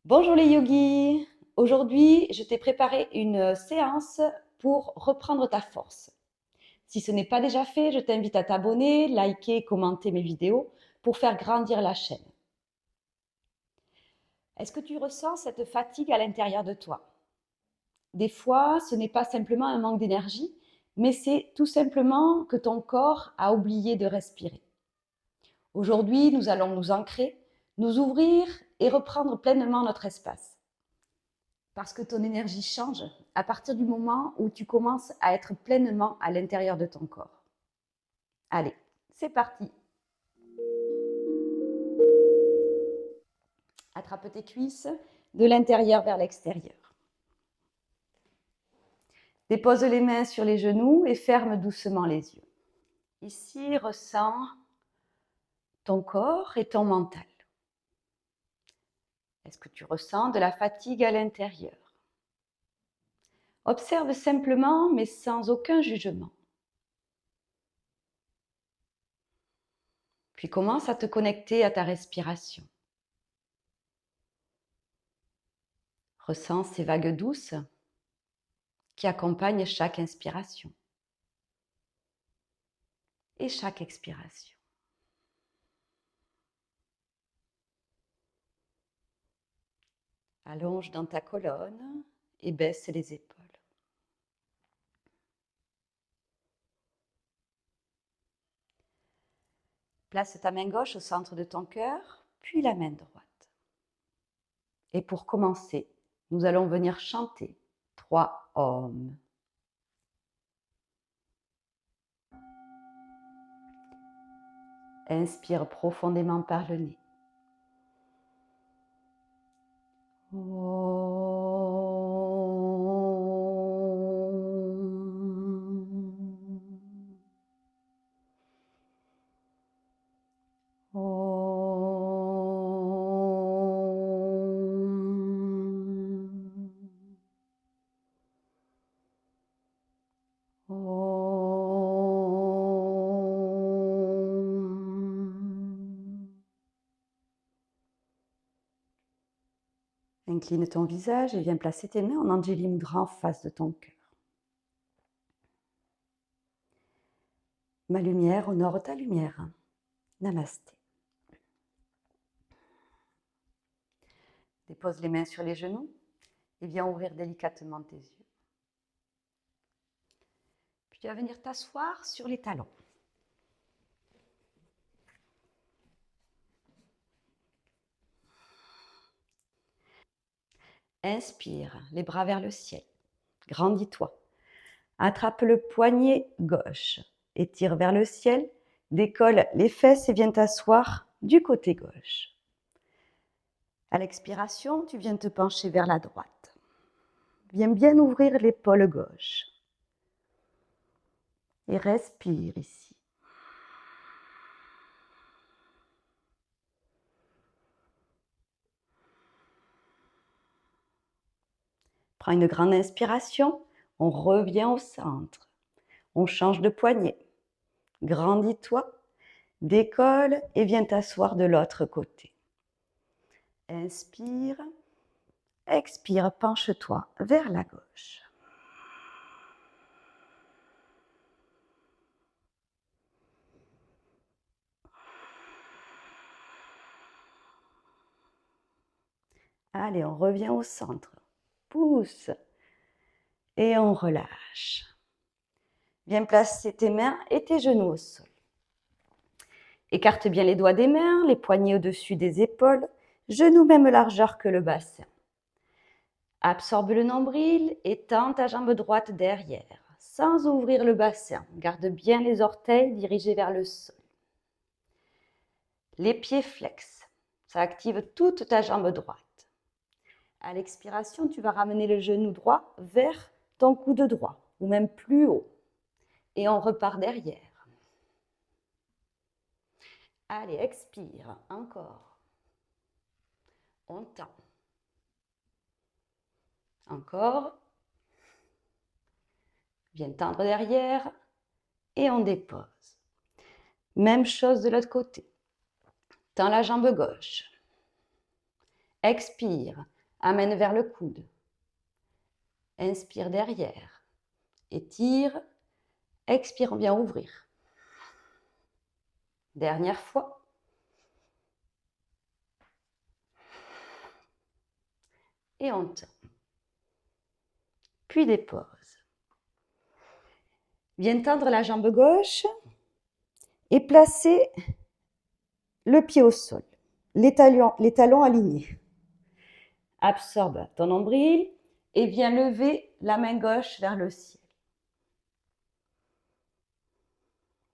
Bonjour les yogis! Aujourd'hui, je t'ai préparé une séance pour reprendre ta force. Si ce n'est pas déjà fait, je t'invite à t'abonner, liker, commenter mes vidéos pour faire grandir la chaîne. Est-ce que tu ressens cette fatigue à l'intérieur de toi? Des fois, ce n'est pas simplement un manque d'énergie, mais c'est tout simplement que ton corps a oublié de respirer. Aujourd'hui, nous allons nous ancrer, nous ouvrir et reprendre pleinement notre espace. Parce que ton énergie change à partir du moment où tu commences à être pleinement à l'intérieur de ton corps. Allez, c'est parti. Attrape tes cuisses de l'intérieur vers l'extérieur. Dépose les mains sur les genoux et ferme doucement les yeux. Ici, ressens ton corps et ton mental. Est-ce que tu ressens de la fatigue à l'intérieur? Observe simplement, mais sans aucun jugement. Puis commence à te connecter à ta respiration. Ressens ces vagues douces qui accompagnent chaque inspiration et chaque expiration. Allonge dans ta colonne et baisse les épaules. Place ta main gauche au centre de ton cœur, puis la main droite. Et pour commencer, nous allons venir chanter 3 Om. Inspire profondément par le nez. Incline ton visage et viens placer tes mains en Anjali Mudra en face de ton cœur. Ma lumière honore ta lumière. Namasté. Dépose les mains sur les genoux et viens ouvrir délicatement tes yeux. Puis tu vas venir t'asseoir sur les talons. Inspire, les bras vers le ciel. Grandis-toi. Attrape le poignet gauche. Étire vers le ciel. Décolle les fesses et viens t'asseoir du côté gauche. À l'expiration, tu viens te pencher vers la droite. Viens bien ouvrir l'épaule gauche. Et respire ici. Prends une grande inspiration. On revient au centre. On change de poignet. Grandis-toi. Décolle et viens t'asseoir de l'autre côté. Inspire. Expire, penche-toi vers la gauche. Allez, on revient au centre. Pousse. Et on relâche. Viens placer tes mains et tes genoux au sol. Écarte bien les doigts des mains, les poignets au-dessus des épaules, genoux même largeur que le bassin. Absorbe le nombril et tends ta jambe droite derrière, sans ouvrir le bassin. Garde bien les orteils dirigés vers le sol. Les pieds flex, ça active toute ta jambe droite. À l'expiration, tu vas ramener le genou droit vers ton coude droit, ou même plus haut. Et on repart derrière. Allez, expire, encore. On tend. Encore. Viens tendre derrière et on dépose. Même chose de l'autre côté. Tends la jambe gauche. Expire. Amène vers le coude. Inspire derrière. Étire. Expire, on vient ouvrir. Dernière fois. Et on tend. Puis dépose. Viens tendre la jambe gauche et placer le pied au sol, les talons alignés. Absorbe ton nombril et viens lever la main gauche vers le ciel.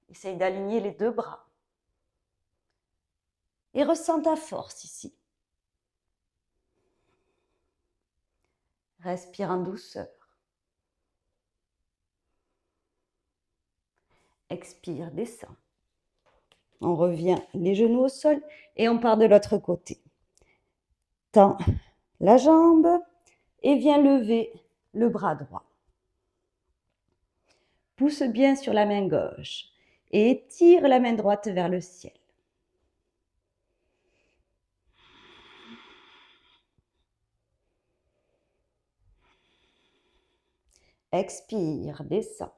Essaye d'aligner les deux bras. Et ressens ta force ici. Respire en douceur. Expire, descends. On revient les genoux au sol et on part de l'autre côté. Tends la jambe et viens lever le bras droit. Pousse bien sur la main gauche et étire la main droite vers le ciel. Expire, descends.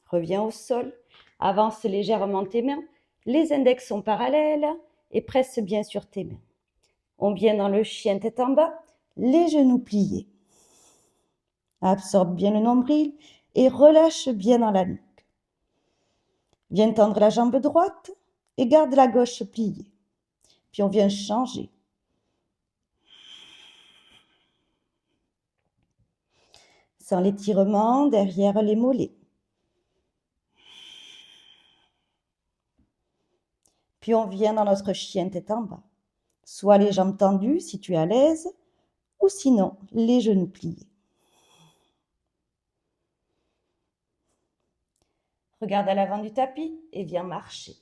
Reviens au sol, avance légèrement tes mains, les index sont parallèles et presse bien sur tes mains. On vient dans le chien tête en bas, les genoux pliés. Absorbe bien le nombril et relâche bien dans la nuque. Viens tendre la jambe droite et garde la gauche pliée. Puis on vient changer. Sans l'étirement derrière les mollets. Puis on vient dans notre chien tête en bas. Soit les jambes tendues si tu es à l'aise, ou sinon les genoux pliés. Regarde à l'avant du tapis et viens marcher.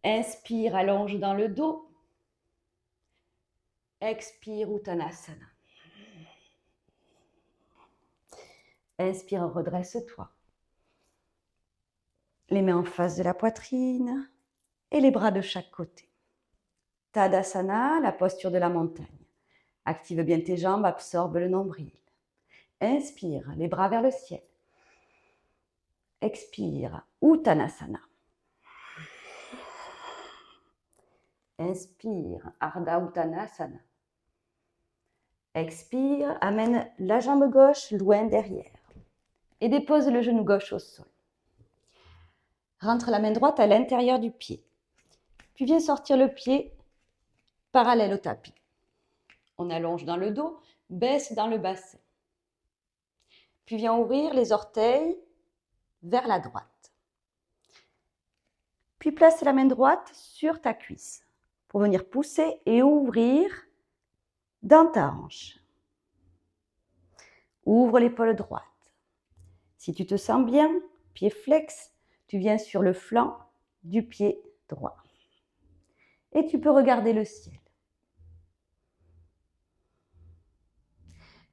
Inspire, allonge dans le dos. Expire, Uttanasana. Inspire, redresse-toi. Les mains en face de la poitrine et les bras de chaque côté. Tadasana, la posture de la montagne. Active bien tes jambes, absorbe le nombril. Inspire, les bras vers le ciel. Expire, Uttanasana. Inspire, Ardha Uttanasana. Expire, amène la jambe gauche loin derrière et dépose le genou gauche au sol. Rentre la main droite à l'intérieur du pied. Puis viens sortir le pied parallèle au tapis. On allonge dans le dos, baisse dans le bassin. Puis viens ouvrir les orteils vers la droite. Puis place la main droite sur ta cuisse pour venir pousser et ouvrir dans ta hanche. Ouvre l'épaule droite. Si tu te sens bien, pied flex, tu viens sur le flanc du pied droit. Et tu peux regarder le ciel.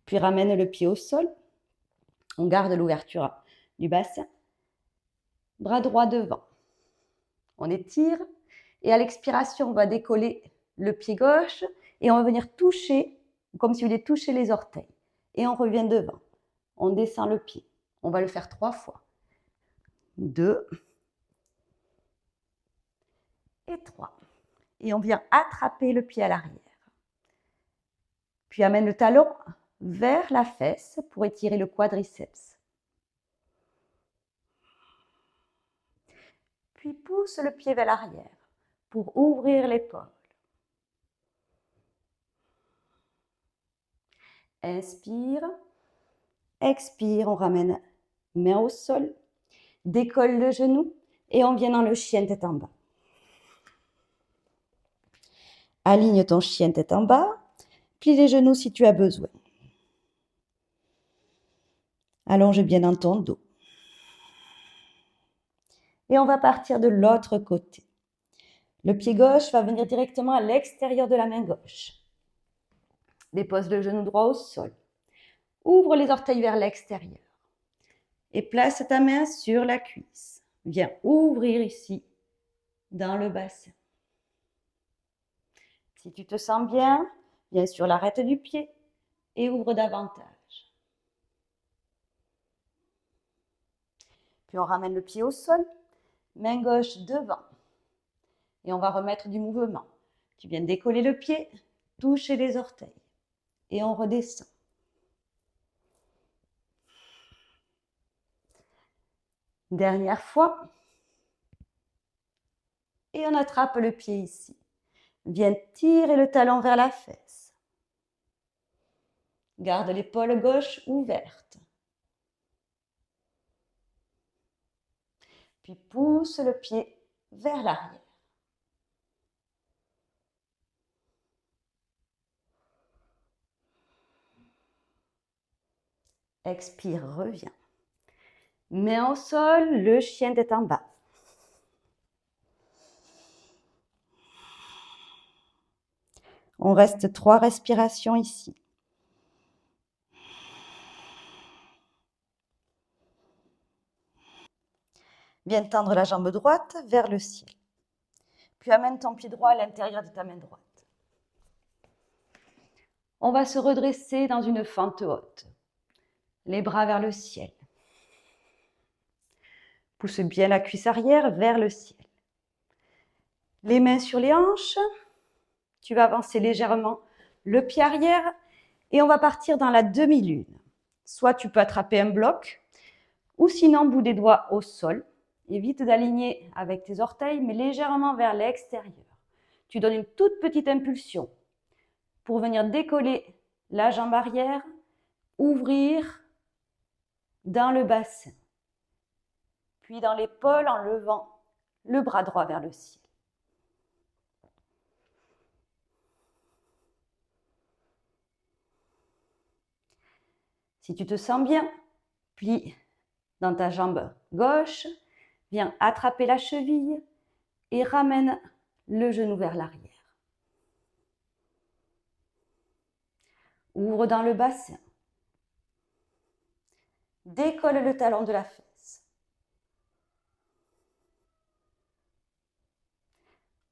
Puis ramène le pied au sol. On garde l'ouverture du bassin. Bras droit devant. On étire et à l'expiration, on va décoller le pied gauche et on va venir toucher, comme si vous voulez toucher les orteils. Et on revient devant. On descend le pied. On va le faire 3 fois. 2 et 3. Et on vient attraper le pied à l'arrière. Puis amène le talon vers la fesse pour étirer le quadriceps. Puis pousse le pied vers l'arrière pour ouvrir l'épaule. Inspire, expire, on ramène main au sol, décolle le genou et on vient dans le chien tête en bas. Aligne ton chien tête en bas, plie les genoux si tu as besoin. Allonge bien dans ton dos. Et on va partir de l'autre côté. Le pied gauche va venir directement à l'extérieur de la main gauche. Dépose le genou droit au sol. Ouvre les orteils vers l'extérieur. Et place ta main sur la cuisse. Viens ouvrir ici, dans le bassin. Si tu te sens bien, viens sur l'arête du pied et ouvre davantage. Puis on ramène le pied au sol, main gauche devant. Et on va remettre du mouvement. Tu viens décoller le pied, toucher les orteils. Et on redescend. Dernière fois. Et on attrape le pied ici. Viens tirer le talon vers la fesse. Garde l'épaule gauche ouverte. Puis pousse le pied vers l'arrière. Expire, reviens. Main au sol, le chien tête en bas. On reste 3 respirations ici. Viens tendre la jambe droite vers le ciel. Puis amène ton pied droit à l'intérieur de ta main droite. On va se redresser dans une fente haute. Les bras vers le ciel. Pousse bien la cuisse arrière vers le ciel. Les mains sur les hanches. Tu vas avancer légèrement le pied arrière et on va partir dans la demi-lune. Soit tu peux attraper un bloc ou sinon bout des doigts au sol. Évite d'aligner avec tes orteils mais légèrement vers l'extérieur. Tu donnes une toute petite impulsion pour venir décoller la jambe arrière, ouvrir dans le bassin, puis dans l'épaule en levant le bras droit vers le ciel. Si tu te sens bien, plie dans ta jambe gauche, viens attraper la cheville et ramène le genou vers l'arrière. Ouvre dans le bassin. Décolle le talon de la fesse.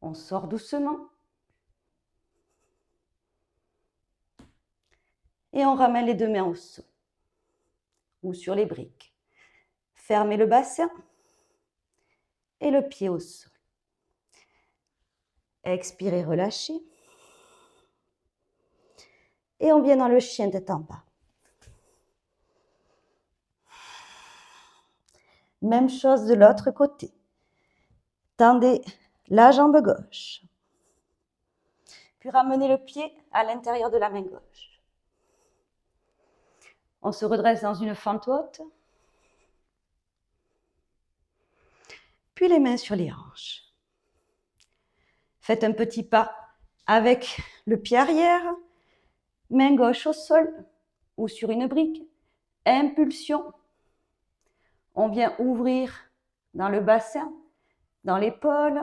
On sort doucement. Et on ramène les deux mains au sol ou sur les briques. Fermez le bassin et le pied au sol. Expirez, relâchez. Et on vient dans le chien tête en bas. Même chose de l'autre côté. Tendez la jambe gauche. Puis ramenez le pied à l'intérieur de la main gauche. On se redresse dans une fente haute. Puis les mains sur les hanches. Faites un petit pas avec le pied arrière, main gauche au sol ou sur une brique. Impulsion. On vient ouvrir dans le bassin, dans l'épaule.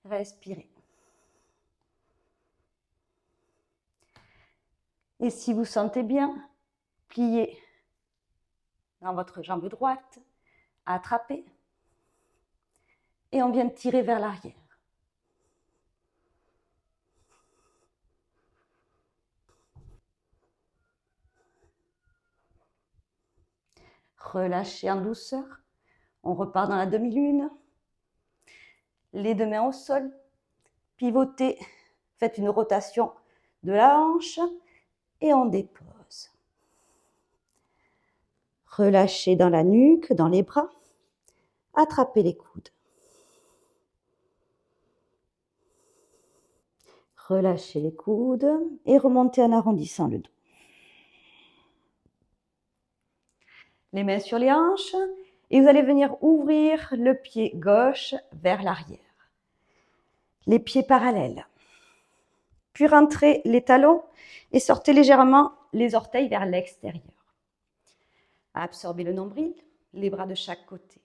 Respirez. Et si vous sentez bien, pliez dans votre jambe droite, attrapez. Et on vient tirer vers l'arrière. Relâchez en douceur. On repart dans la demi-lune. Les deux mains au sol. Pivotez. Faites une rotation de la hanche. Et on dépose. Relâchez dans la nuque, dans les bras. Attrapez les coudes. Relâchez les coudes et remontez en arrondissant le dos. Les mains sur les hanches et vous allez venir ouvrir le pied gauche vers l'arrière. Les pieds parallèles. Puis rentrez les talons et sortez légèrement les orteils vers l'extérieur. Absorbez le nombril, les bras de chaque côté.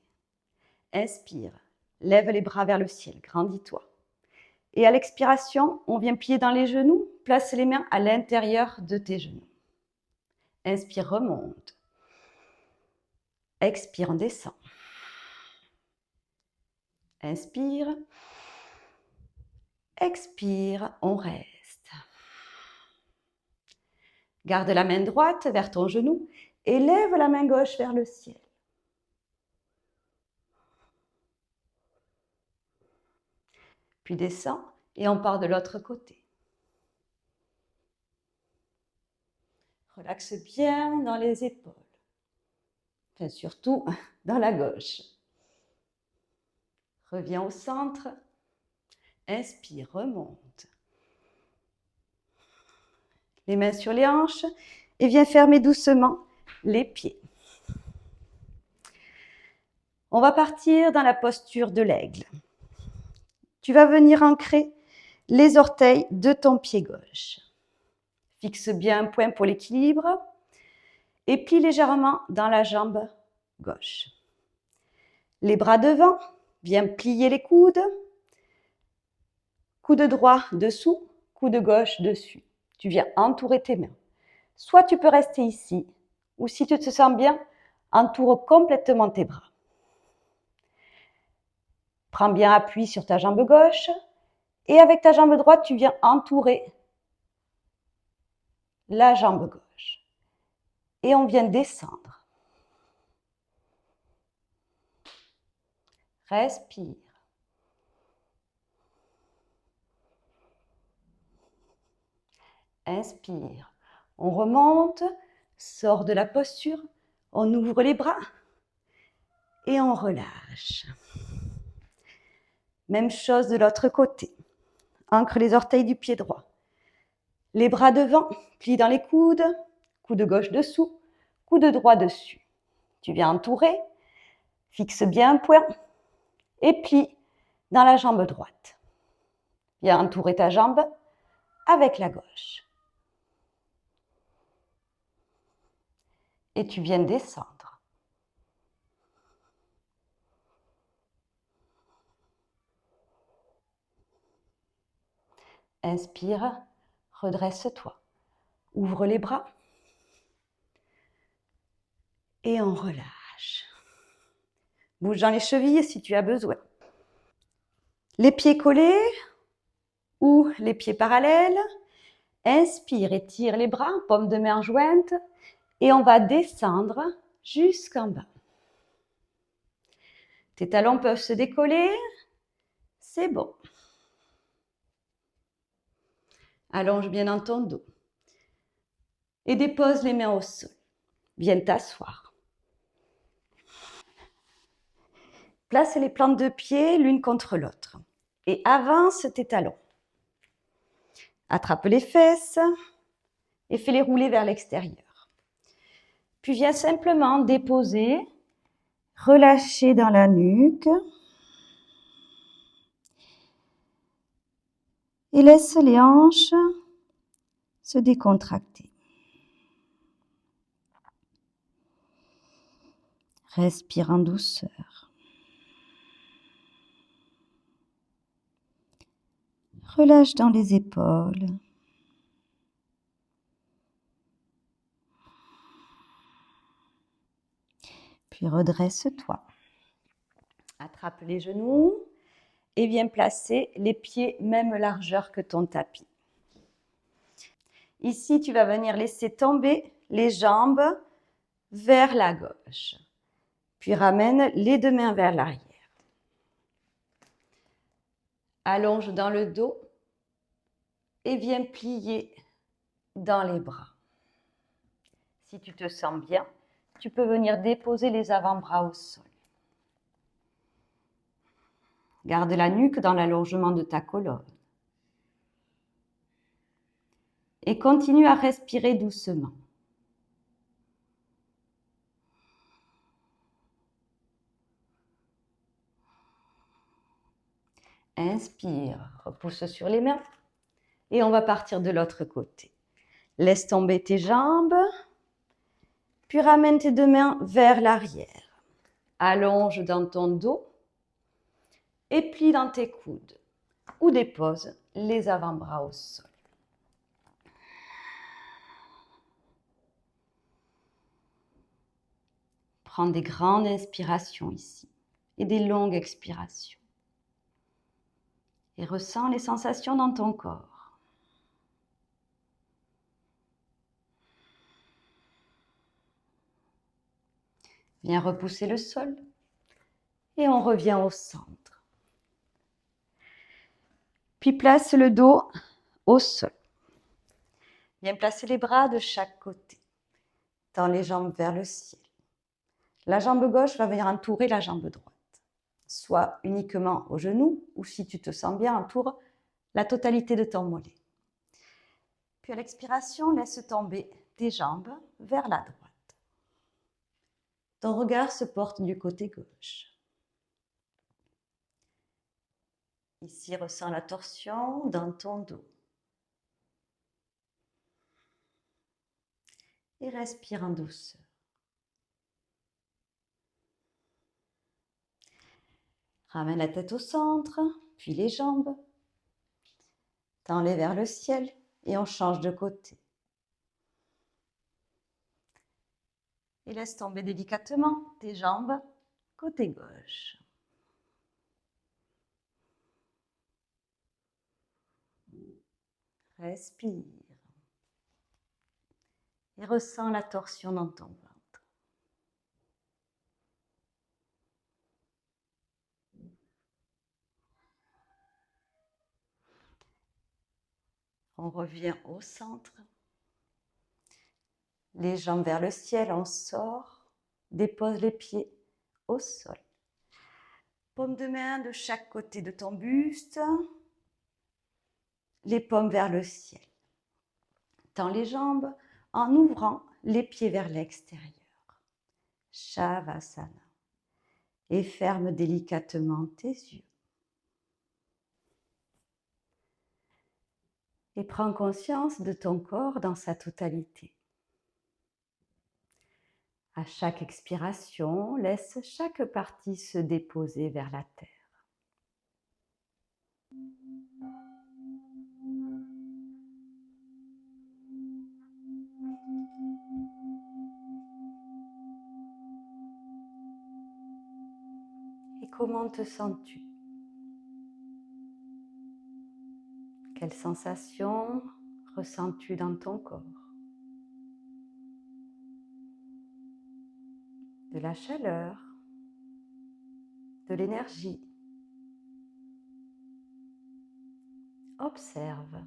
Inspire, lève les bras vers le ciel, grandis-toi. Et à l'expiration, on vient plier dans les genoux, place les mains à l'intérieur de tes genoux. Inspire, remonte. Expire, on descend. Inspire. Expire, on reste. Garde la main droite vers ton genou et lève la main gauche vers le ciel. Puis descends et on part de l'autre côté. Relaxe bien dans les épaules. Enfin, surtout dans la gauche. Reviens au centre. Inspire, remonte. Les mains sur les hanches et viens fermer doucement les pieds. On va partir dans la posture de l'aigle. Tu vas venir ancrer les orteils de ton pied gauche. Fixe bien un point pour l'équilibre et plie légèrement dans la jambe gauche. Les bras devant, viens plier les coudes. Coude droit dessous, coude gauche dessus. Tu viens entourer tes mains. Soit tu peux rester ici, ou si tu te sens bien, entoure complètement tes bras. Prends bien appui sur ta jambe gauche et avec ta jambe droite, tu viens entourer la jambe gauche. Et on vient descendre. Respire. Inspire. On remonte, sort de la posture, on ouvre les bras et on relâche. Même chose de l'autre côté. Ancre les orteils du pied droit. Les bras devant, plie dans les coudes, coude gauche dessous, coude droit dessus. Tu viens entourer, fixe bien un point et plie dans la jambe droite. Viens entourer ta jambe avec la gauche. Et tu viens descendre. Inspire, redresse-toi. Ouvre les bras. Et on relâche. Bouge dans les chevilles si tu as besoin. Les pieds collés ou les pieds parallèles. Inspire, étire les bras, paume de main jointe. Et on va descendre jusqu'en bas. Tes talons peuvent se décoller. C'est bon. Allonge bien dans ton dos. Et dépose les mains au sol. Viens t'asseoir. Place les plantes de pied l'une contre l'autre. Et avance tes talons. Attrape les fesses et fais-les rouler vers l'extérieur. Puis viens simplement déposer, relâcher dans la nuque. Et laisse les hanches se décontracter. Respire en douceur. Relâche dans les épaules. Puis redresse-toi. Attrape les genoux et viens placer les pieds même largeur que ton tapis. Ici, tu vas venir laisser tomber les jambes vers la gauche. Puis ramène les deux mains vers l'arrière. Allonge dans le dos et viens plier dans les bras. Si tu te sens bien, tu peux venir déposer les avant-bras au sol. Garde la nuque dans l'allongement de ta colonne. Et continue à respirer doucement. Inspire, repousse sur les mains et on va partir de l'autre côté. Laisse tomber tes jambes, puis ramène tes deux mains vers l'arrière. Allonge dans ton dos et plie dans tes coudes ou dépose les avant-bras au sol. Prends des grandes inspirations ici et des longues expirations. Et ressens les sensations dans ton corps. Viens repousser le sol et on revient au centre. Puis place le dos au sol. Viens placer les bras de chaque côté. Tends les jambes vers le ciel. La jambe gauche va venir entourer la jambe droite. Soit uniquement au genou ou si tu te sens bien, entoure la totalité de ton mollet. Puis à l'expiration, laisse tomber tes jambes vers la droite. Ton regard se porte du côté gauche. Ici, ressens la torsion dans ton dos. Et respire en douceur. Ramène la tête au centre, puis les jambes. Tends-les vers le ciel et on change de côté. Et laisse tomber délicatement tes jambes côté gauche. Respire. Et ressens la torsion dans ton ventre. On revient au centre. Les jambes vers le ciel, on sort. Dépose les pieds au sol. Paume de main de chaque côté de ton buste. Les paumes vers le ciel. Tends les jambes en ouvrant les pieds vers l'extérieur. Shavasana. Et ferme délicatement tes yeux. Et prends conscience de ton corps dans sa totalité. À chaque expiration, laisse chaque partie se déposer vers la terre. Et comment te sens-tu? Quelles sensations ressens-tu dans ton corps? De la chaleur, de l'énergie. Observe.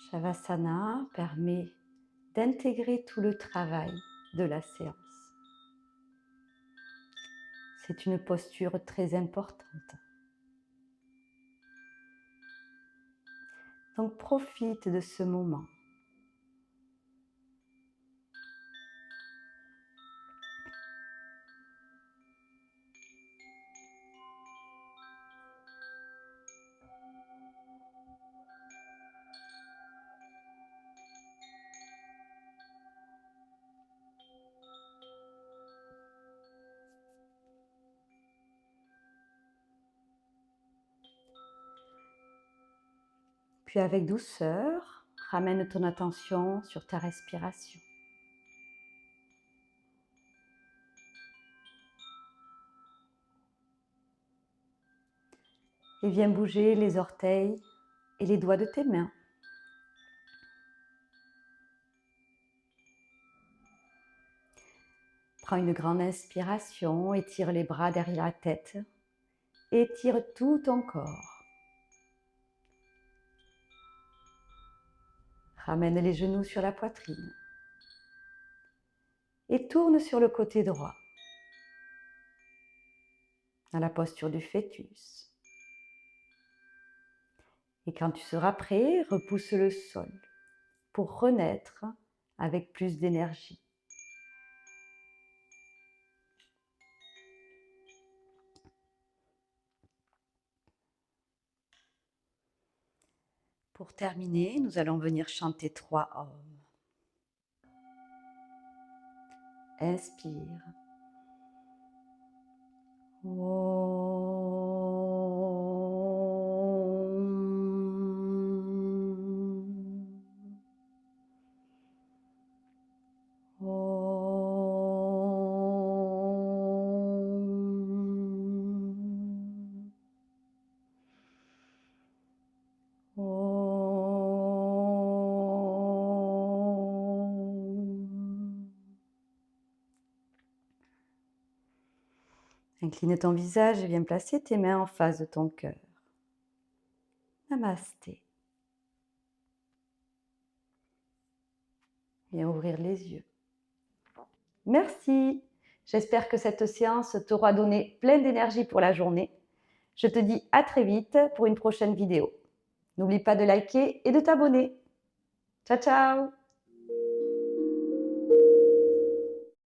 Shavasana permet d'intégrer tout le travail de la séance. C'est une posture très importante. Donc profite de ce moment. Puis avec douceur, ramène ton attention sur ta respiration. Et viens bouger les orteils et les doigts de tes mains. Prends une grande inspiration, étire les bras derrière la tête, étire tout ton corps. Ramène les genoux sur la poitrine et tourne sur le côté droit, dans la posture du fœtus. Et quand tu seras prêt, repousse le sol pour renaître avec plus d'énergie. Pour terminer, nous allons venir chanter 3 Om. Inspire. Incline ton visage et viens placer tes mains en face de ton cœur. Namasté. Viens ouvrir les yeux. Merci. J'espère que cette séance t'aura donné plein d'énergie pour la journée. Je te dis à très vite pour une prochaine vidéo. N'oublie pas de liker et de t'abonner. Ciao, ciao!